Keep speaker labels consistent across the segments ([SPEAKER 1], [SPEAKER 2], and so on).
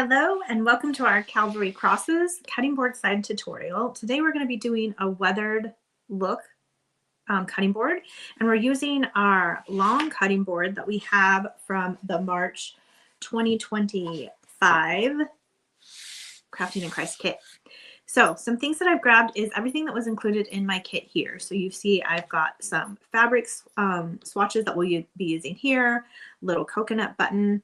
[SPEAKER 1] Hello and welcome to our Calvary Crosses cutting board side tutorial. Today we're going to be doing a weathered look cutting board, and we're using our long cutting board that we have from the March 2025 Crafting in Christ kit. So some things that I've grabbed is everything that was included in my kit here. So you see I've got some fabrics swatches that we'll be using here, little coconut button.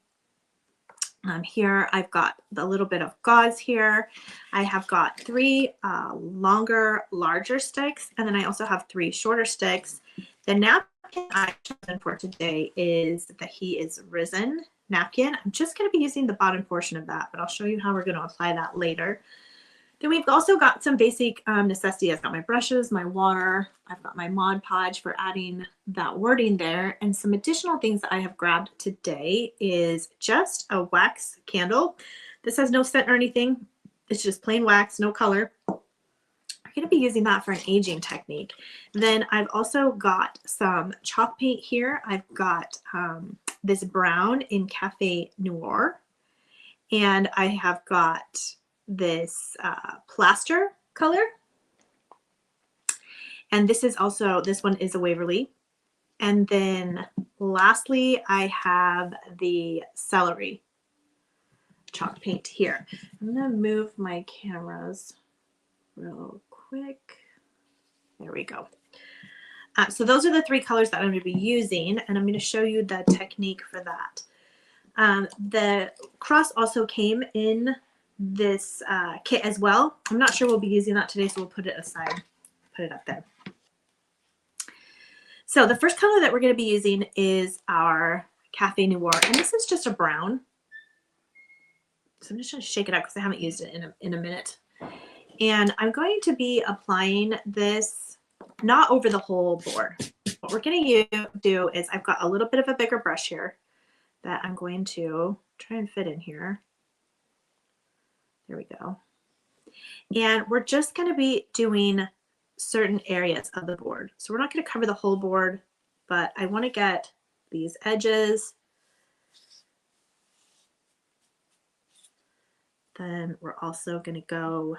[SPEAKER 1] Here I've got a little bit of gauze here. I have got three larger sticks, and then I also have three shorter sticks. The napkin I've chosen for today is the He Is Risen napkin. I'm just going to be using the bottom portion of that, but I'll show you how we're going to apply that later. Then we've also got some basic necessities. I've got my brushes, my water, I've got my Mod Podge for adding that wording there. And some additional things that I have grabbed today is just a wax candle. This has no scent or anything. It's just plain wax, no color. I'm going to be using that for an aging technique. Then I've also got some chalk paint here. I've got this brown in Cafe Noir. And I have got this plaster color, and this one is a Waverly. And then lastly I have the celery chalk paint here. I'm gonna move my cameras real quick. There we go. So those are the three colors that I'm going to be using, and I'm going to show you the technique for that. The cross also came in this kit as well. I'm not sure we'll be using that today, so we'll put it aside, put it up there. So the first color that we're going to be using is our Cafe Noir, and this is just a brown. So I'm just going to shake it up because I haven't used it in a minute. And I'm going to be applying this not over the whole board. What we're going to do is I've got a little bit of a bigger brush here that I'm going to try and fit in here. There we go. And we're just going to be doing certain areas of the board. So we're not going to cover the whole board, but I want to get these edges. Then we're also going to go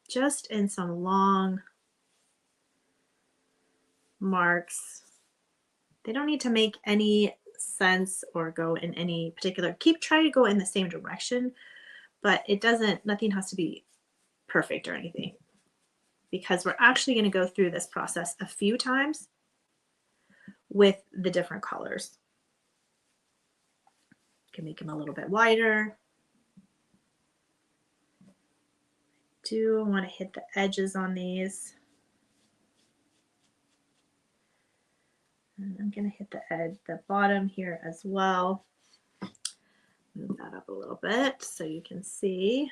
[SPEAKER 1] just in some long marks. They don't need to make any sense or go in any particular, try to go in the same direction, but nothing has to be perfect or anything, because we're actually going to go through this process a few times with the different colors. You can make them a little bit wider. I want to hit the edges on these. And I'm going to hit the bottom here as well. Move that up a little bit so you can see.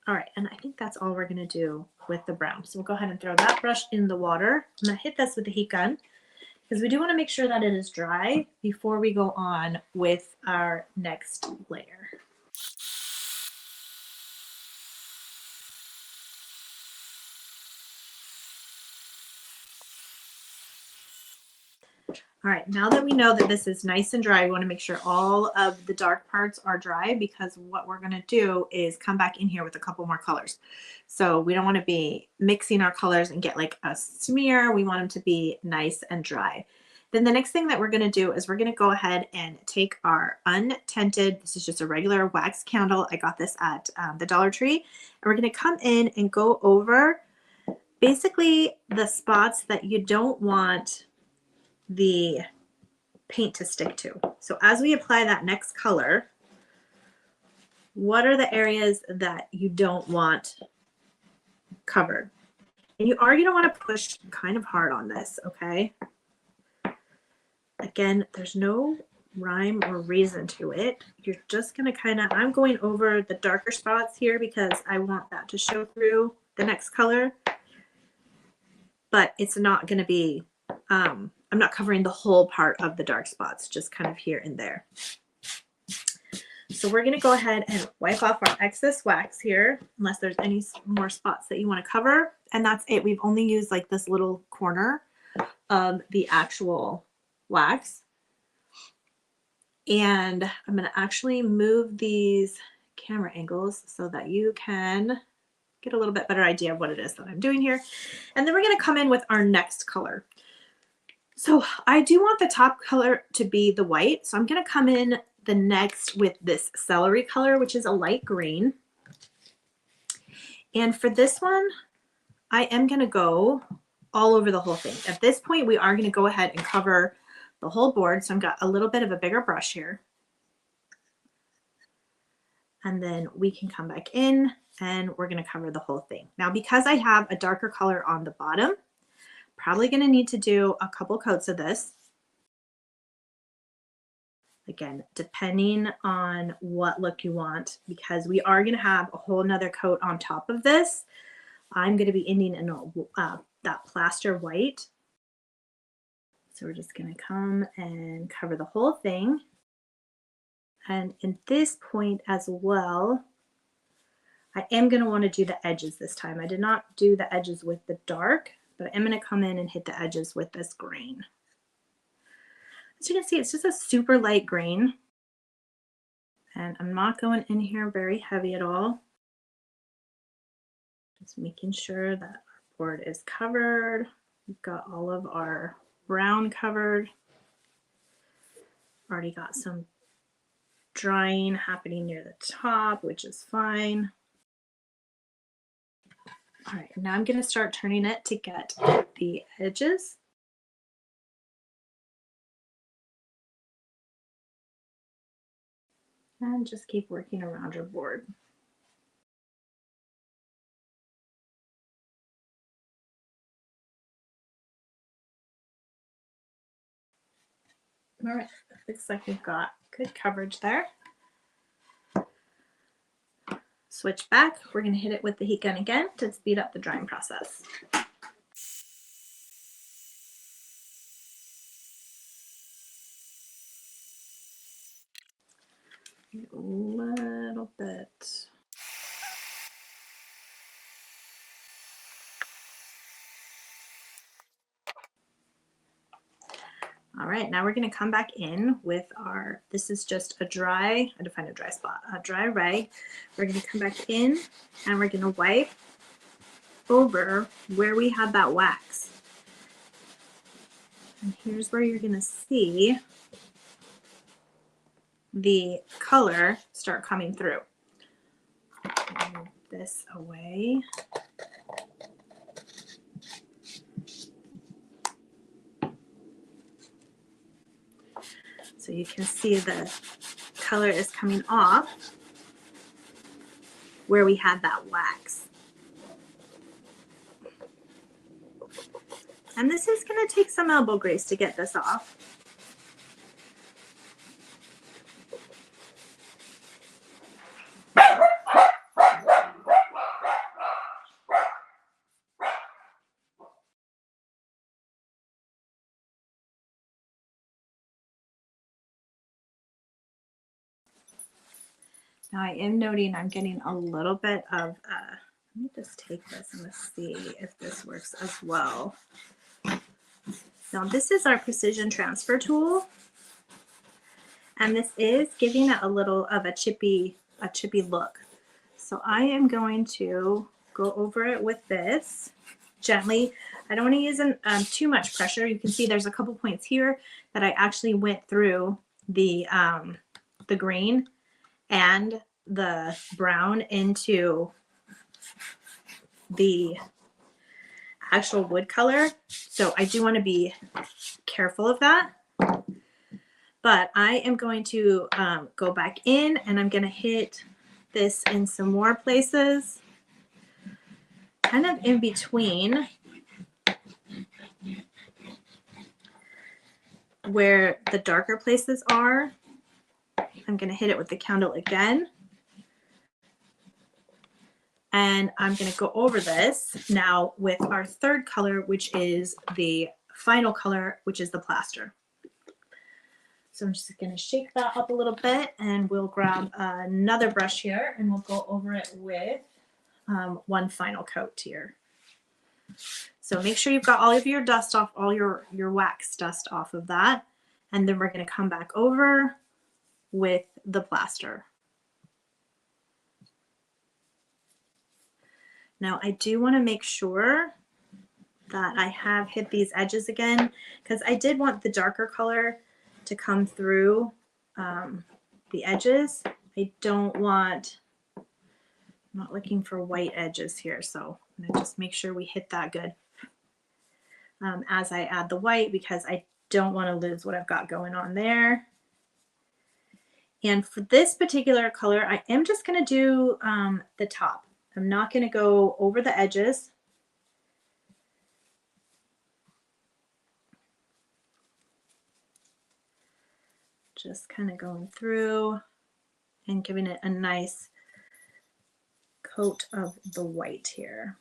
[SPEAKER 1] All right, and I think that's all we're going to do with the brown. So we'll go ahead and throw that brush in the water. I'm going to hit this with the heat gun because we do want to make sure that it is dry before we go on with our next layer. All right, now that we know that this is nice and dry, we want to make sure all of the dark parts are dry, because what we're going to do is come back in here with a couple more colors. So we don't want to be mixing our colors and get like a smear. We want them to be nice and dry. Then the next thing that we're going to do is we're going to go ahead and take our untinted, this is just a regular wax candle. I got this at the Dollar Tree. And we're going to come in and go over basically the spots that you don't want the paint to stick to. So as we apply that next color, what are the areas that you don't want covered? And you are going to want to push kind of hard on this, okay? Again, there's no rhyme or reason to it. You're just going to I'm going over the darker spots here because I want that to show through the next color, but it's not going to be, I'm not covering the whole part of the dark spots, just kind of here and there. So we're going to go ahead and wipe off our excess wax here, unless there's any more spots that you want to cover. And that's it. We've only used like this little corner of the actual wax. And I'm going to actually move these camera angles so that you can get a little bit better idea of what it is that I'm doing here. And then we're going to come in with our next color. So I do want the top color to be the white. So I'm going to come in the next with this celery color, which is a light green. And for this one, I am going to go all over the whole thing. At this point, we are going to go ahead and cover the whole board. So I've got a little bit of a bigger brush here. And then we can come back in and we're going to cover the whole thing. Now, because I have a darker color on the bottom, probably going to need to do a couple coats of this. Again, depending on what look you want, because we are going to have a whole nother coat on top of this. I'm going to be ending in that plaster white. So we're just going to come and cover the whole thing. And at this point as well, I am going to want to do the edges this time. I did not do the edges with the dark, but I am going to come in and hit the edges with this green. As you can see, it's just a super light green. And I'm not going in here very heavy at all. Just making sure that our board is covered. We've got all of our brown covered. Already got some drying happening near the top, which is fine. All right, now I'm going to start turning it to get the edges. And just keep working around your board. All right, looks like we've got good coverage there. Switch back. We're going to hit it with the heat gun again to speed up the drying process. A little bit. All right, now we're going to come back in with our, this is just a dry, I had to find a dry spot, a dry rag. We're going to come back in and we're going to wipe over where we had that wax. And here's where you're going to see the color start coming through. Move this away. So you can see the color is coming off where we had that wax. And this is going to take some elbow grease to get this off. Now I am noting I'm getting a little bit of, let me just take this and let's see if this works as well. Now this is our precision transfer tool. And this is giving it a little of a chippy look. So I am going to go over it with this gently. I don't want to use too much pressure. You can see there's a couple points here that I actually went through the green and the brown into the actual wood color. So I do want to be careful of that. But I am going to go back in and I'm going to hit this in some more places, kind of in between where the darker places are. I'm going to hit it with the candle again. And I'm going to go over this now with our third color, which is the final color, which is the plaster. So I'm just going to shake that up a little bit and we'll grab another brush here and we'll go over it with one final coat here. So make sure you've got all of your dust off, all your wax dust off of that. And then we're going to come back over with the plaster. Now I do want to make sure that I have hit these edges again, because I did want the darker color to come through the edges. I don't want, I'm not looking for white edges here, so I'm going to just make sure we hit that good as I add the white, because I don't want to lose what I've got going on there. And for this particular color, I am just going to do the top. I'm not going to go over the edges. Just kind of going through and giving it a nice coat of the white here.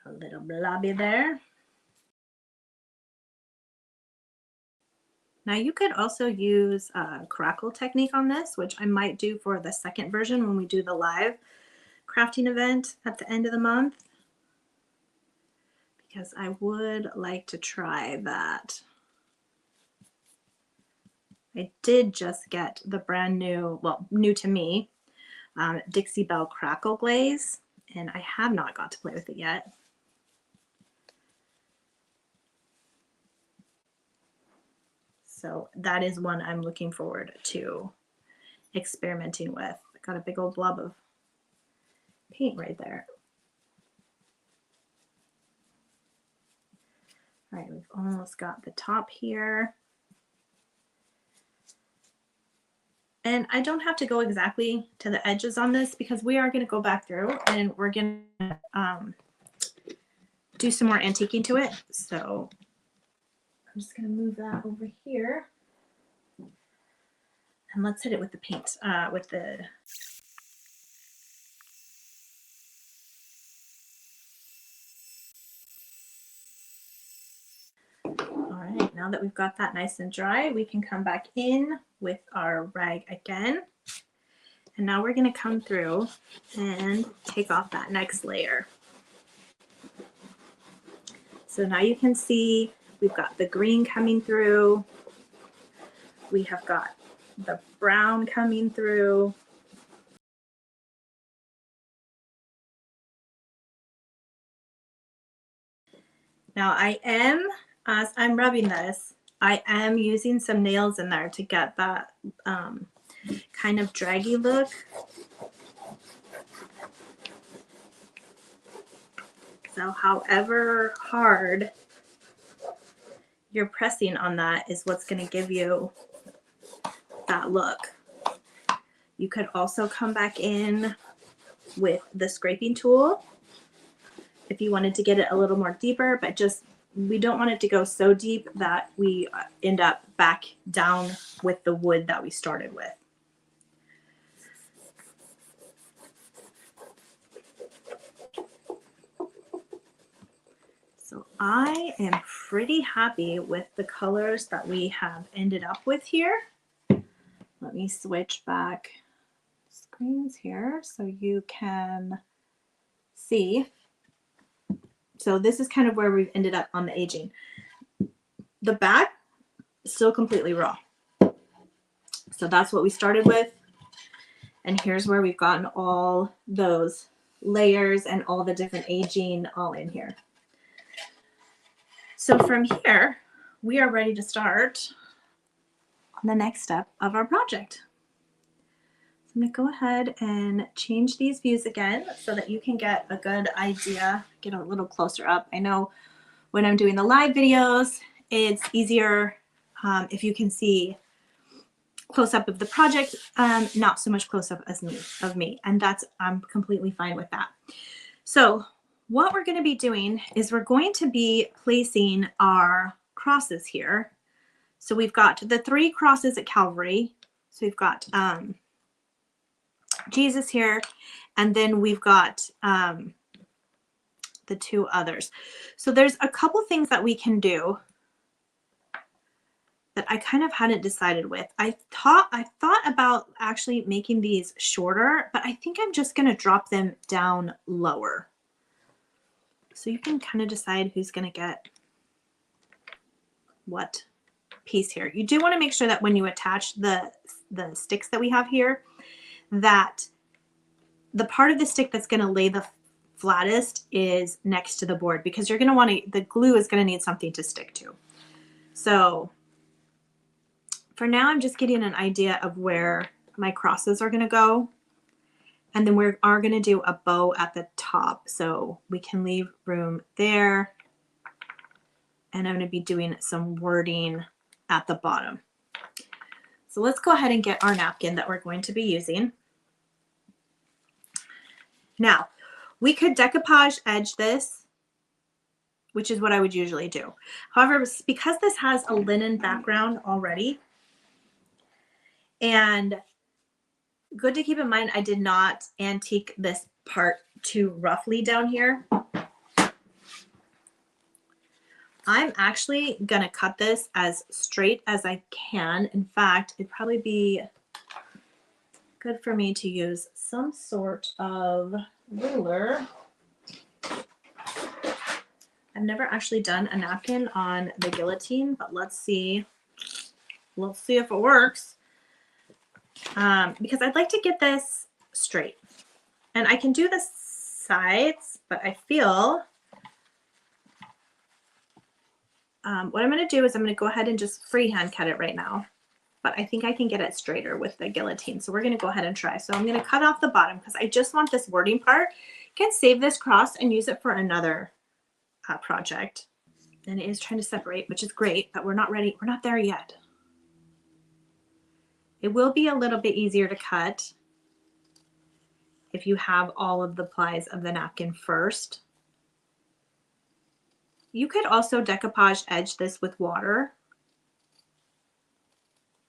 [SPEAKER 1] A little blobby there. Now you could also use a crackle technique on this, which I might do for the second version when we do the live crafting event at the end of the month, because I would like to try that. I did just get the brand new, well, new to me, Dixie Belle Crackle Glaze, and I have not got to play with it yet. So that is one I'm looking forward to experimenting with. I got a big old blob of paint right there. All right, we've almost got the top here. And I don't have to go exactly to the edges on this, because we are going to go back through and we're going to do some more antiquing to it. So I'm just going to move that over here. And let's hit it with the paint, with the... All right, now that we've got that nice and dry, we can come back in with our rag again. And now we're going to come through and take off that next layer. So now you can see we've got the green coming through. We have got the brown coming through. Now I am, as I'm rubbing this, I am using some nails in there to get that kind of draggy look. So however hard you're pressing on that is what's going to give you that look. You could also come back in with the scraping tool if you wanted to get it a little more deeper, but just, we don't want it to go so deep that we end up back down with the wood that we started with. So I am pretty happy with the colors that we have ended up with here. Let me switch back screens here so you can see. So this is kind of where we've ended up on the aging. The back is still completely raw. So that's what we started with. And here's where we've gotten all those layers and all the different aging all in here. So from here, we are ready to start on the next step of our project. So I'm going to go ahead and change these views again so that you can get a good idea, get a little closer up. I know when I'm doing the live videos, it's easier if you can see close up of the project, not so much close up as me, and I'm completely fine with that. So what we're going to be doing is we're going to be placing our crosses here. So we've got the 3 crosses at Calvary. So we've got Jesus here, and then we've got the 2 others. So there's a couple things that we can do that I kind of hadn't decided with. I thought about actually making these shorter, but I think I'm just going to drop them down lower. So you can kind of decide who's going to get what piece here. You do want to make sure that when you attach the sticks that we have here, that the part of the stick that's going to lay the flattest is next to the board, because you're going to want to, the glue is going to need something to stick to. So for now, I'm just getting an idea of where my crosses are going to go. And then we are going to do a bow at the top, so we can leave room there. And I'm going to be doing some wording at the bottom. So let's go ahead and get our napkin that we're going to be using. Now, we could decoupage edge this, which is what I would usually do. However, because this has a linen background already, and good to keep in mind, I did not antique this part too roughly down here. I'm actually going to cut this as straight as I can. In fact, it'd probably be good for me to use some sort of ruler. I've never actually done a napkin on the guillotine, but let's see. Let's see if it works. Because I'd like to get this straight. And I can do the sides, but I feel what I'm going to do is I'm going to go ahead and just freehand cut it right now. But I think I can get it straighter with the guillotine. So we're going to go ahead and try. So I'm going to cut off the bottom because I just want this wording part. You can save this cross and use it for another project. And it is trying to separate, which is great, but we're not ready. We're not there yet. It will be a little bit easier to cut if you have all of the plies of the napkin first. You could also decoupage edge this with water.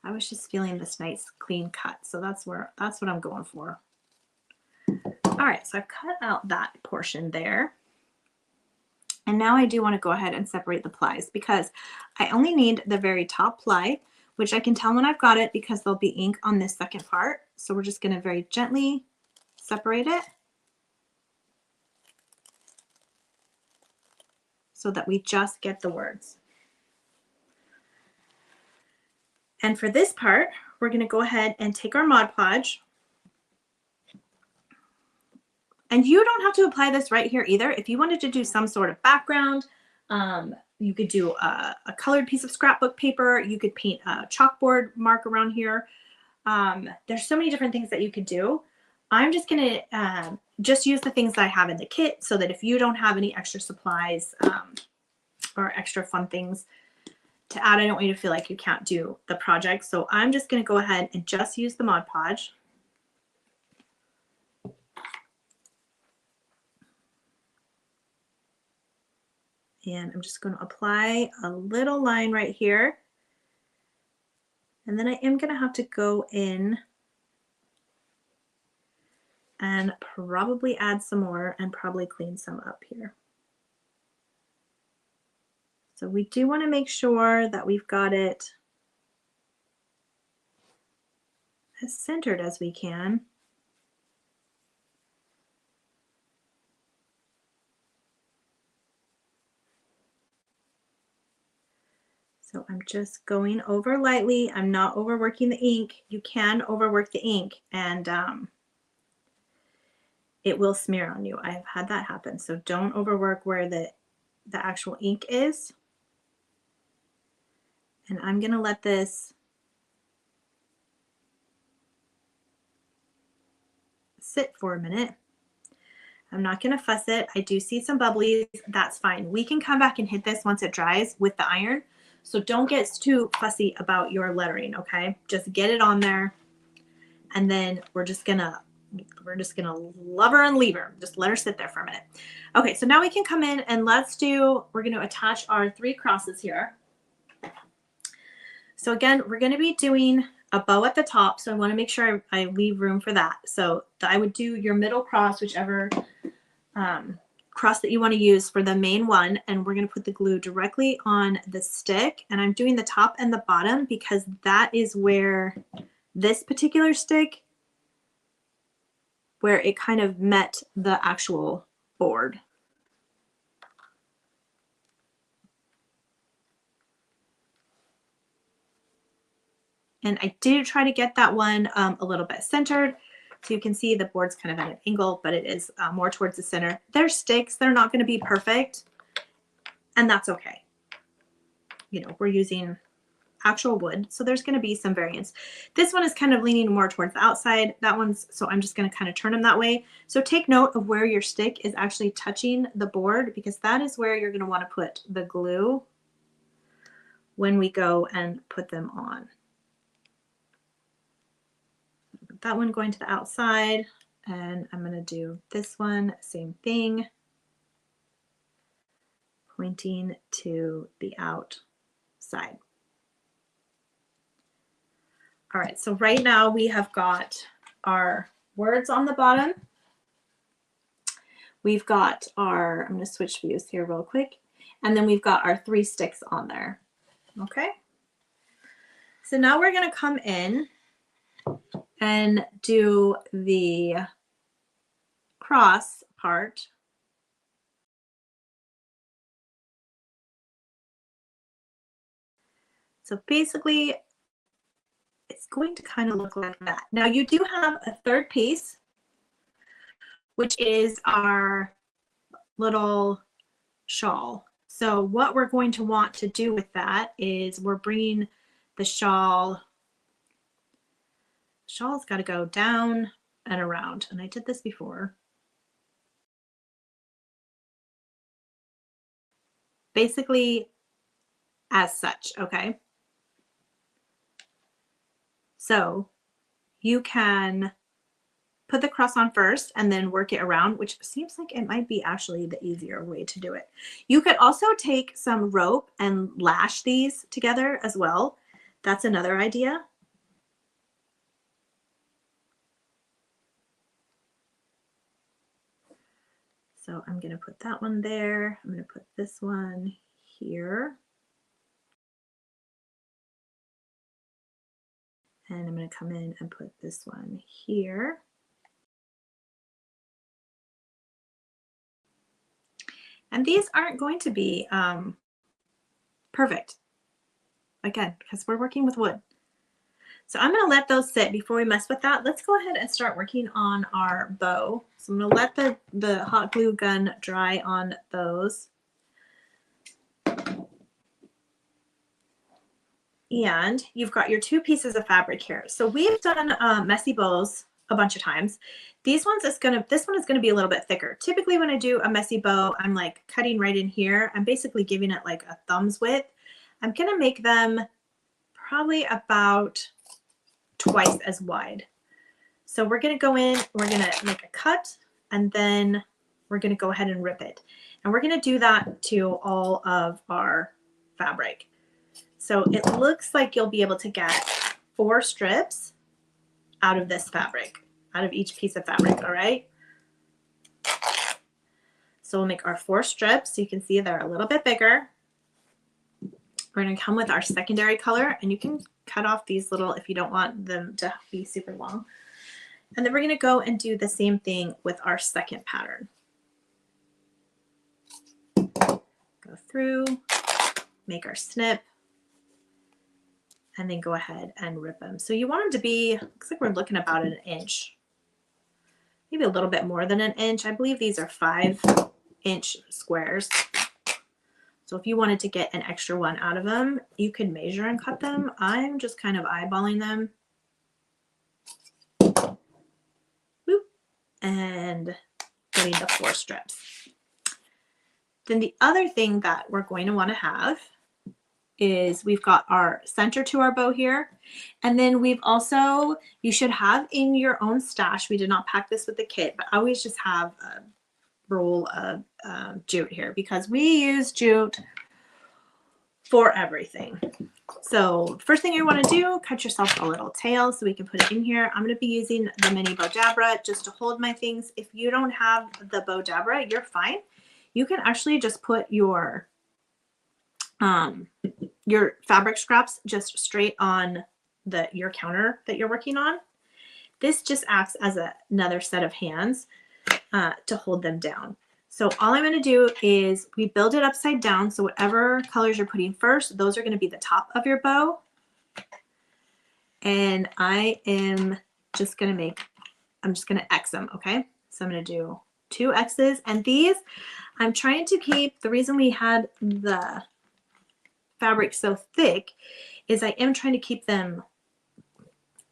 [SPEAKER 1] I was just feeling this nice clean cut, so that's what I'm going for. All right, so I've cut out that portion there. And now I do want to go ahead and separate the plies because I only need the very top ply, which I can tell when I've got it because there'll be ink on this second part. So we're just going to very gently separate it so that we just get the words. And for this part, we're going to go ahead and take our Mod Podge. And you don't have to apply this right here either. If you wanted to do some sort of background, you could do a colored piece of scrapbook paper. You could paint a chalkboard mark around here. There's so many different things that you could do. I'm just going to just use the things that I have in the kit so that if you don't have any extra supplies or extra fun things to add, I don't want you to feel like you can't do the project. So I'm just going to go ahead and just use the Mod Podge. And I'm just going to apply a little line right here. And then I am going to have to go in and probably add some more and probably clean some up here. So we do want to make sure that we've got it as centered as we can. So I'm just going over lightly. I'm not overworking the ink. You can overwork the ink and it will smear on you. I have had that happen. So don't overwork where the actual ink is. And I'm going to let this sit for a minute. I'm not going to fuss it. I do see some bubblies. That's fine. We can come back and hit this once it dries with the iron. So don't get too fussy about your lettering, okay? Just get it on there. And then we're just gonna love her and leave her. Just let her sit there for a minute. Okay, so now we can come in and we're gonna attach our 3 crosses here. So again, we're gonna be doing a bow at the top. So I wanna make sure I leave room for that. So I would do your middle cross, whichever cross that you want to use for the main one, and we're going to put the glue directly on the stick. And I'm doing the top and the bottom because that is where this particular stick, where it kind of met the actual board. And I did try to get that one a little bit centered. So you can see the board's kind of at an angle, but it is more towards the center. They're sticks. They're not going to be perfect. And that's okay. You know, we're using actual wood, so there's going to be some variance. This one is kind of leaning more towards the outside. That one's, so I'm just going to kind of turn them that way. So take note of where your stick is actually touching the board, because that is where you're going to want to put the glue when we go and put them on. That one going to the outside, and I'm going to do this one, same thing, pointing to the outside. All right, so right now we have got our words on the bottom. We've got our, I'm going to switch views here real quick, and then we've got our 3 sticks on there. Okay, so now we're going to come in and do the cross part. So basically, it's going to kind of look like that. Now you do have a third piece, which is our little shawl. So what we're going to want to do with that is we're bringing the shawl's got to go down and around. And I did this before. Basically as such, okay? So you can put the cross on first and then work it around, which seems like it might be actually the easier way to do it. You could also take some rope and lash these together as well. That's another idea. So I'm going to put that one there. I'm going to put this one here. And I'm going to come in and put this one here. And these aren't going to be perfect, again, because we're working with wood. So I'm going to let those sit before we mess with that. Let's go ahead and start working on our bow. So I'm going to let the hot glue gun dry on those. And you've got your 2 pieces of fabric here. So we've done messy bows a bunch of times. This one is going to be a little bit thicker. Typically when I do a messy bow, I'm like cutting right in here. I'm basically giving it like a thumb's width. I'm going to make them probably about twice as wide. So we're going to go in, we're going to make a cut, and then we're going to go ahead and rip it. And we're going to do that to all of our fabric. So it looks like you'll be able to get 4 strips out of this fabric, out of each piece of fabric, all right? So we'll make our 4 strips. So you can see they're a little bit bigger. We're going to come with our secondary color, and you can cut off these little if you don't want them to be super long. And then we're going to go and do the same thing with our second pattern. Go through, make our snip, and then go ahead and rip them. So you want them to be, looks like we're looking about an inch, maybe a little bit more than an inch. I believe these are 5-inch squares. So if you wanted to get an extra one out of them, you could measure and cut them. I'm just kind of eyeballing them. Boop, and getting the 4 strips. Then the other thing that we're going to want to have is we've got our center to our bow here. And then we've also, you should have in your own stash, we did not pack this with the kit, but I always just have a roll of jute here because we use jute for everything. So first thing you want to do, cut yourself a little tail so we can put it in here. I'm going to be using the mini bow dabra just to hold my things. If you don't have the bow dabra, you're fine. You can actually just put your fabric scraps just straight on your counter that you're working on. This just acts as another set of hands to hold them down. So all I'm going to do is we build it upside down. So whatever colors you're putting first, those are going to be the top of your bow. And I am just going to I'm just going to X them, okay? So I'm going to do 2 X's, and these I'm trying to keep, the reason we had the fabric so thick is I am trying to keep them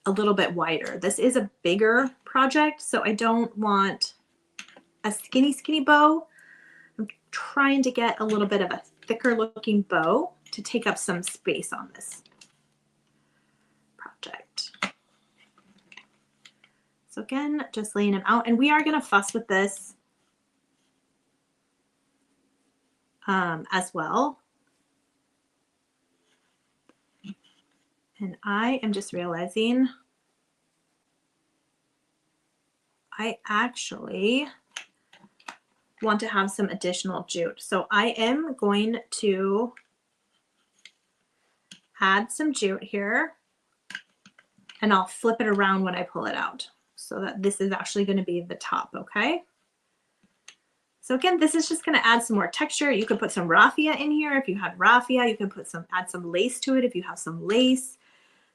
[SPEAKER 1] a little bit wider. This is a bigger project, so I don't want a skinny bow. I'm trying to get a little bit of a thicker looking bow to take up some space on this project. So again, just laying them out, and we are going to fuss with this as well. And I am just realizing I actually want to have some additional jute. So I am going to add some jute here, and I'll flip it around when I pull it out so that this is actually going to be the top, okay? So again, this is just going to add some more texture. You could put some raffia in here if you had raffia. You can add some lace to it if you have some lace,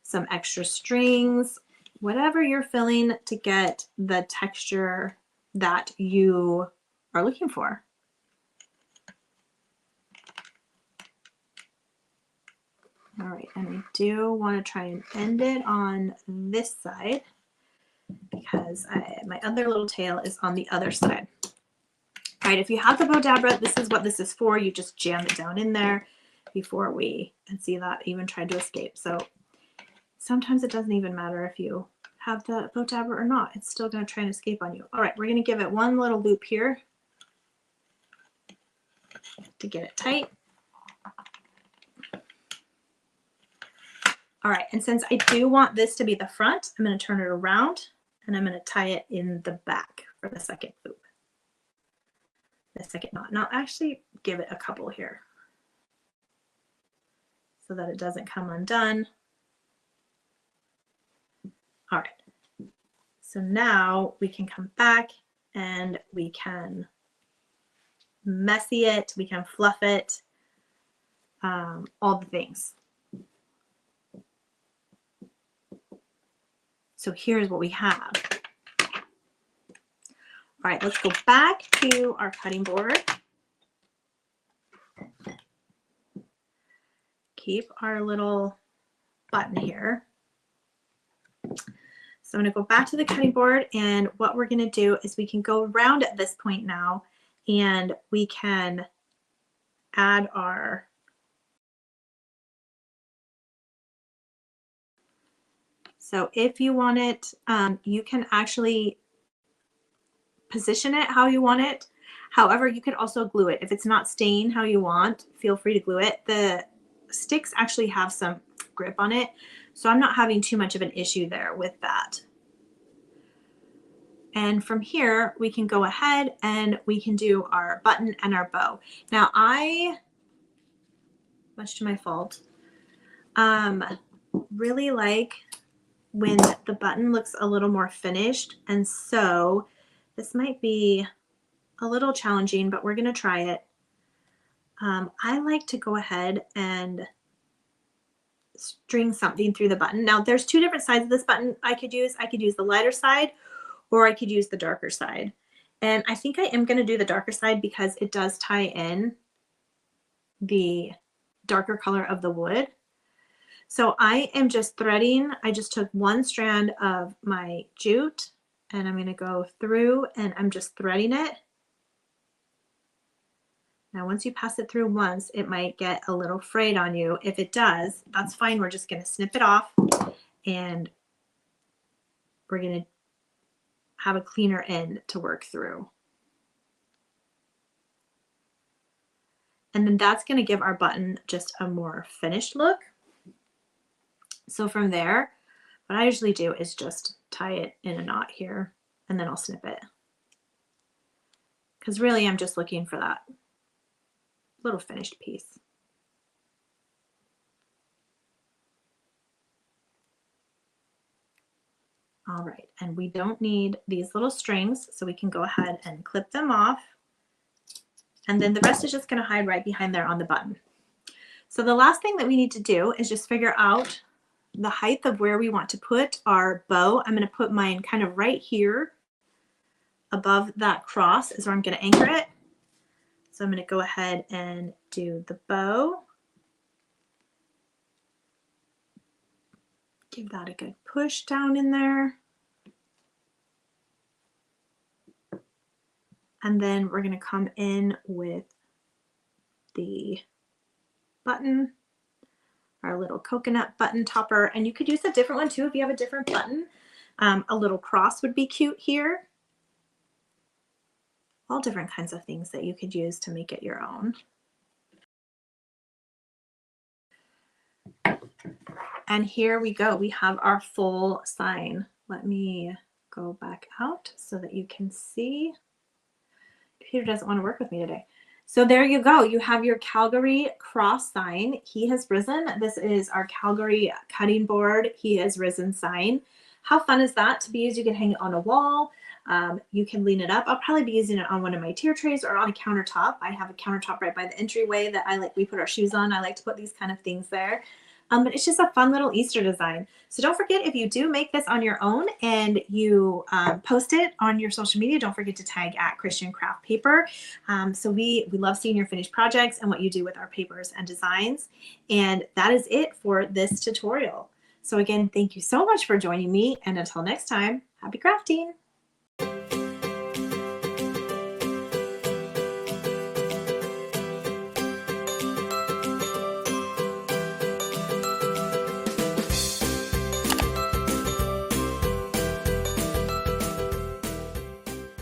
[SPEAKER 1] some extra strings, whatever you're filling to get the texture that you are looking for. All right, and I do want to try and end it on this side because my other little tail is on the other side. All right, if you have the Bodabra, this is what this is for. You just jam it down in there before and see that even tried to escape. So sometimes it doesn't even matter if you have the Bodabra or not. It's still going to try and escape on you. All right, we're going to give it one little loop here to get it tight. All right, and since I do want this to be the front, I'm going to turn it around and I'm going to tie it in the back for the second loop. The second knot. Now actually give it a couple here so that it doesn't come undone. All right, so now we can come back and we can messy it, we can fluff it, all the things. So here's what we have. All right, let's go back to our cutting board. Keep our little button here. So I'm going to go back to the cutting board, and what we're going to do is we can go around at this point now, and we can add our so if you want it, you can actually position it how you want it. However, you could also glue it. If it's not staying how you want, feel free to glue it. The sticks actually have some grip on it, so I'm not having too much of an issue there with that. And from here, we can go ahead and we can do our button and our bow. Now much to my fault, really like when the button looks a little more finished, and so this might be a little challenging, but we're going to try it. I like to go ahead and string something through the button. Now there's 2 different sides of this button I could use. I could use the lighter side, or I could use the darker side. And I think I am going to do the darker side because it does tie in the darker color of the wood. So I am just threading. I just took 1 strand of my jute, and I'm going to go through and I'm just threading it. Now, once you pass it through once, it might get a little frayed on you. If it does, that's fine. We're just going to snip it off, and we're going to have a cleaner end to work through. And then that's going to give our button just a more finished look. So from there, what I usually do is just tie it in a knot here, and then I'll snip it. Because really I'm just looking for that little finished piece. All right, and we don't need these little strings, so we can go ahead and clip them off. And then the rest is just going to hide right behind there on the button. So the last thing that we need to do is just figure out the height of where we want to put our bow. I'm going to put mine kind of right here above that cross is where I'm going to anchor it. So I'm going to go ahead and do the bow. Give that a good push down in there. And then we're going to come in with the button, our little coconut button topper. And you could use a different one too if you have a different button. A little cross would be cute here. All different kinds of things that you could use to make it your own. And here we go. We have our full sign. Let me go back out so that you can see. Peter doesn't want to work with me today. So there you go. You have your Calgary cross sign. He has risen. This is our Calgary cutting board. He has risen sign. How fun is that to be used? You can hang it on a wall. You can lean it up. I'll probably be using it on one of my tier trays or on a countertop. I have a countertop right by the entryway that we put our shoes on. I like to put these kind of things there. But it's just a fun little Easter design. So don't forget, if you do make this on your own and you post it on your social media, don't forget to tag at Christian Craft Paper. So we love seeing your finished projects and what you do with our papers and designs. And that is it for this tutorial. So again, thank you so much for joining me. And until next time, happy crafting.